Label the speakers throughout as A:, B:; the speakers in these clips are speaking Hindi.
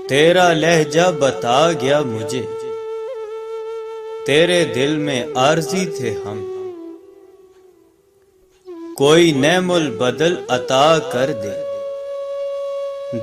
A: तेरा लहजा बता गया मुझे, तेरे दिल में आरज़ी थे हम। कोई नेमुल बदल अता कर दे,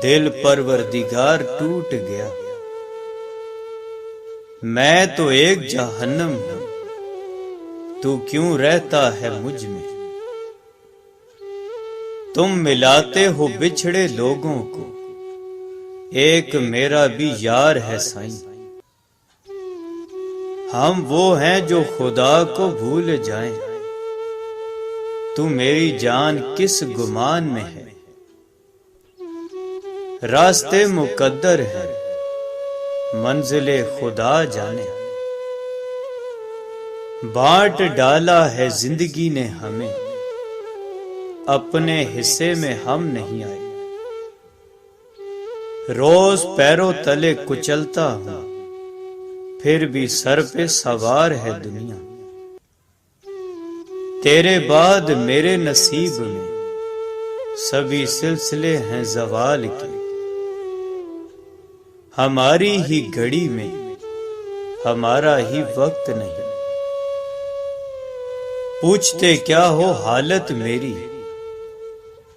A: दिल परवरदिगार टूट गया। मैं तो एक जहन्नम हूं, तू क्यों रहता है मुझ में। तुम मिलाते हो बिछड़े लोगों को, एक मेरा भी यार है साईं। हम वो हैं जो खुदा को भूल जाएं, तू मेरी जान किस गुमान में है। रास्ते मुकद्दर है, मंजिले खुदा जाने। बांट डाला है जिंदगी ने हमें, अपने हिस्से में हम नहीं आए। रोज पैरों तले कुचलता हूं, फिर भी सर पे सवार है दुनिया। तेरे बाद मेरे नसीब में सभी सिलसिले हैं ज़वाल के। हमारी ही घड़ी में हमारा ही वक्त नहीं। पूछते क्या हो हालत मेरी,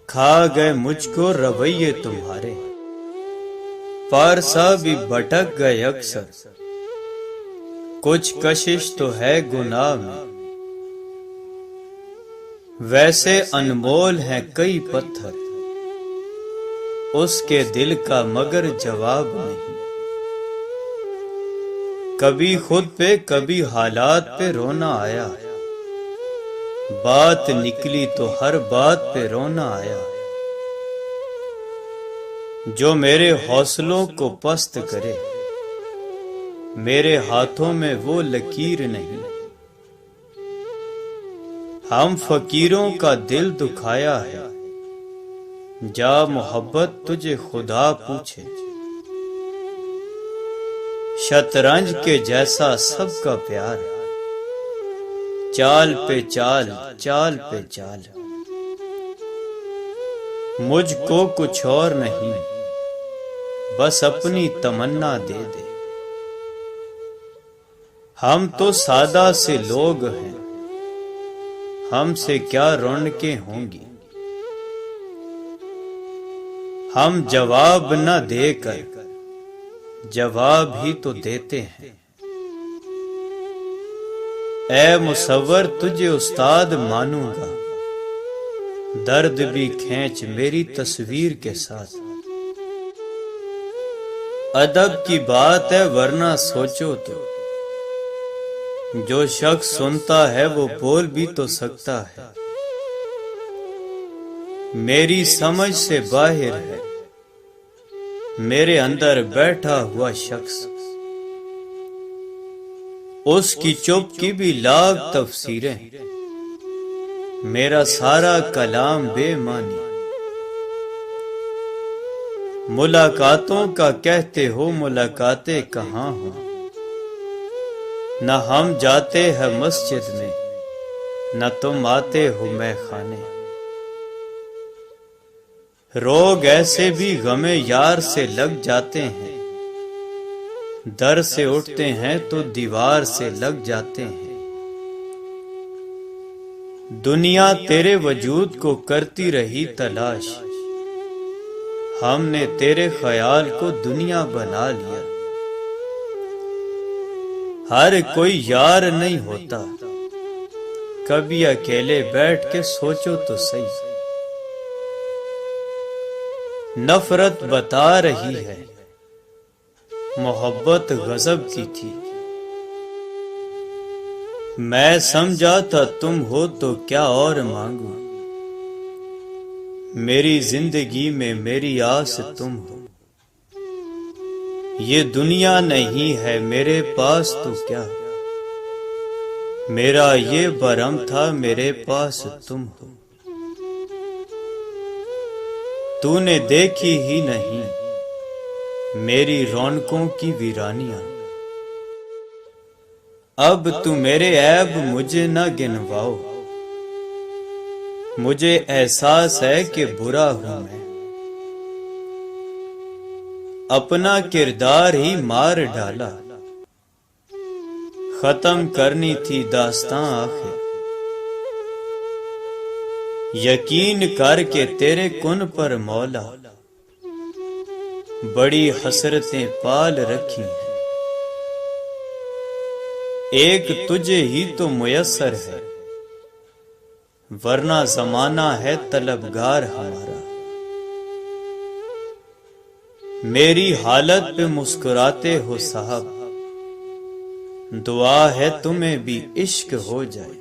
A: खा गए मुझको रवैये तुम्हारे। पारसा भी भटक गए अक्सर, कुछ कशिश तो है गुनाह में। वैसे अनमोल हैं कई पत्थर, उसके दिल का मगर जवाब नहीं। कभी खुद पे कभी हालात पे रोना आया, बात निकली तो हर बात पे रोना आया। जो मेरे हौसलों को पस्त करे, मेरे हाथों में वो लकीर नहीं। हम फकीरों का दिल दुखाया है, जा मोहब्बत तुझे खुदा पूछे। शतरंज के जैसा सबका प्यार, चाल पे चाल चाल पे चाल। मुझको कुछ और नहीं, बस अपनी तमन्ना दे दे। हम तो सादा से लोग हैं, हमसे क्या रौनकें होंगी। हम जवाब न देकर जवाब ही तो देते हैं। ऐ मुसव्वर तुझे उस्ताद मानूंगा, दर्द भी खींच मेरी तस्वीर के साथ। अदब की बात है वरना सोचो तो, जो शख्स सुनता है वो बोल भी तो सकता है। मेरी समझ से बाहर है मेरे अंदर बैठा हुआ शख्स, उसकी चुप की भी लाख तफसीरें, मेरा सारा कलाम बेमानी। मुलाकातों का कहते हो मुलाकातें कहाँ हो, न हम जाते हैं मस्जिद में, न तुम आते हो मैखाने। रोग ऐसे भी गमे यार से लग जाते हैं, दर से उठते हैं तो दीवार से लग जाते हैं। दुनिया तेरे वजूद को करती रही तलाश, हमने तेरे ख्याल को दुनिया बना लिया। हर कोई यार नहीं होता, कभी अकेले बैठ के सोचो तो सही। नफरत बता रही है मोहब्बत गजब की थी। मैं समझा था तुम हो तो क्या और मांगू, मेरी जिंदगी में मेरी आस तुम हो। ये दुनिया नहीं है मेरे पास तो क्या, मेरा ये भरम था मेरे पास तुम हो। तूने देखी ही नहीं मेरी रौनकों की वीरानियां। अब तू मेरे ऐब मुझे न गिनवाओ, मुझे एहसास है कि बुरा हूं मैं। अपना किरदार ही मार डाला। खत्म करनी थी दास्तां आखिर। यकीन करके तेरे कुन पर मौला बड़ी हसरतें पाल रखी हैं। एक तुझे ही तो मुयस्सर है, वरना जमाना है तलबगार हमारा। मेरी हालत पे मुस्कुराते हो साहब, दुआ है तुम्हें भी इश्क हो जाए।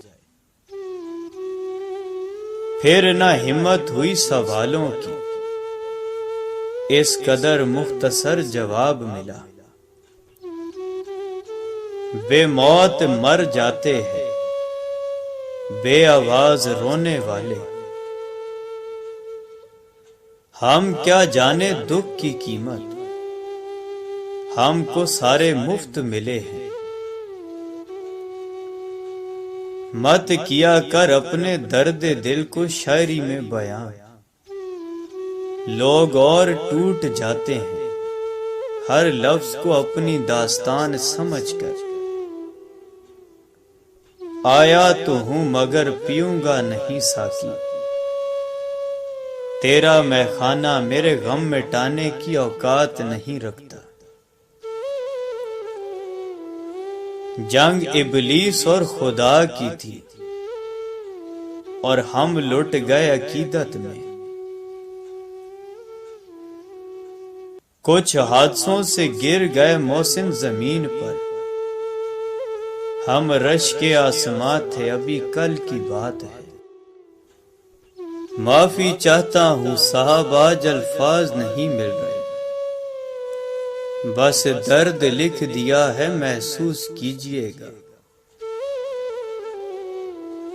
A: फिर ना हिम्मत हुई सवालों की, इस कदर मुख्तसर जवाब मिला। बेमौत मर जाते हैं बे आवाज रोने वाले। हम क्या जाने दुख की कीमत, हमको सारे मुफ्त मिले हैं। मत किया कर अपने दर्द दिल को शायरी में बयां, लोग और टूट जाते हैं हर लफ्ज को अपनी दास्तान समझकर। आया तो हूं मगर पीऊंगा नहीं साकी, तेरा मैं खाना मेरे गम मिटाने की औकात नहीं रखता। जंग इबलीस और खुदा की थी और हम लुट गए अकीदत में। कुछ हादसों से गिर गए मौसिन जमीन पर, हम रश के आसमां थे अभी कल की बात है। माफी चाहता हूं साहब आज अल्फाज नहीं मिल रहे, बस दर्द लिख दिया है महसूस कीजिएगा।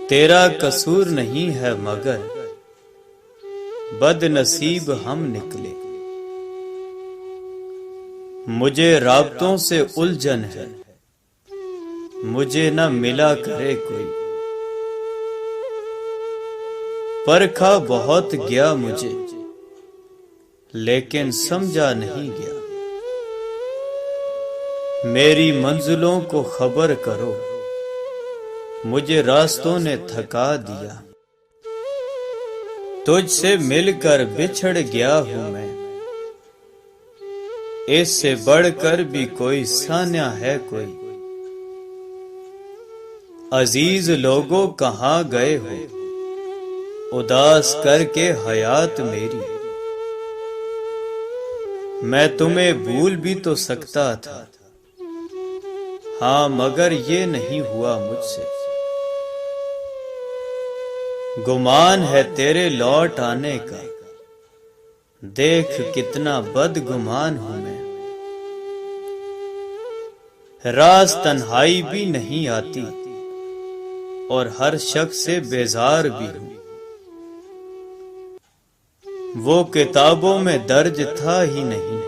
A: तेरा कसूर नहीं है मगर बदनसीब हम निकले। मुझे राबतों से उलझन है, मुझे न मिला करे कोई। परखा बहुत गया मुझे लेकिन समझा नहीं गया। मेरी मंजिलों को खबर करो, मुझे रास्तों ने थका दिया। तुझसे मिलकर बिछड़ गया हूं मैं, इससे बढ़कर भी कोई सान्या है कोई। अजीज लोगों कहां गए हो, उदास करके हयात मेरी। मैं तुम्हें भूल भी तो सकता था, हाँ मगर ये नहीं हुआ मुझसे। गुमान है तेरे लौट आने का, देख कितना बदगुमान हूं मैं। राज तन्हाई भी नहीं आती और हर शख्स से बेजार भी हूं। वो किताबों में दर्ज था ही नहीं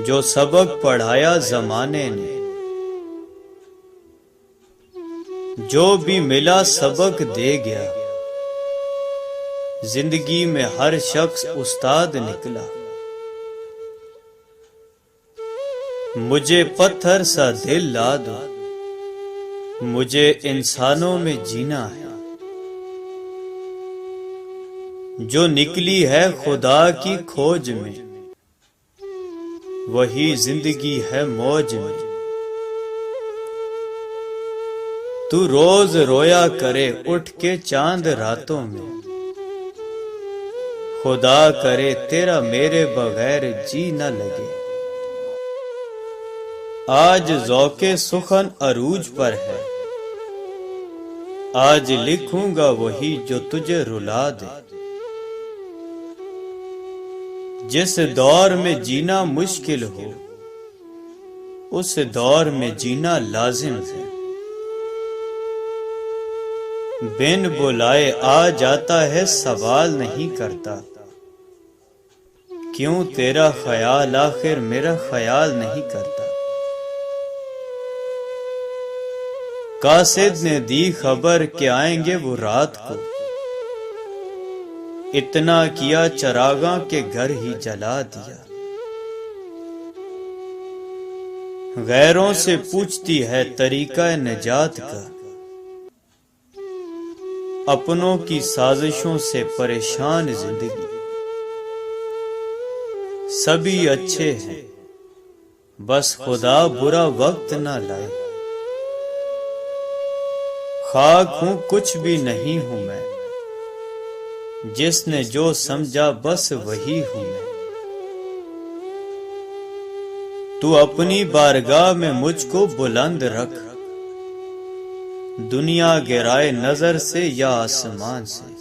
A: जो सबक पढ़ाया जमाने ने। जो भी मिला सबक दे गया, जिंदगी में हर शख्स उस्ताद निकला। मुझे पत्थर सा दिल ला दो, मुझे इंसानों में जीना है। जो निकली है खुदा की खोज में, वही जिंदगी है मौज में। तू रोज रोया करे उठ के चांद रातों में, खुदा करे तेरा मेरे बगैर जी न लगे। आज ज़ौक़े सुखन अरूज पर है, आज लिखूंगा वही जो तुझे रुला दे। जिस दौर में जीना मुश्किल हो, उस दौर में जीना लाजिम है। बिन बुलाए आ जाता है सवाल नहीं करता, क्यों तेरा ख्याल आखिर मेरा ख्याल नहीं करता। कासिद ने दी खबर कि आएंगे वो रात को, इतना किया चरागा के घर ही जला दिया। गैरों से पूछती है तरीका निजात का, अपनों की साजिशों से परेशान जिंदगी। सभी अच्छे हैं, बस खुदा बुरा वक्त ना लाए। खाक हूं कुछ भी नहीं हूं मैं, जिसने जो समझा बस वही हूं मैं। तू अपनी बारगाह में मुझको बुलंद रख, दुनिया गिराए नजर से या आसमान से।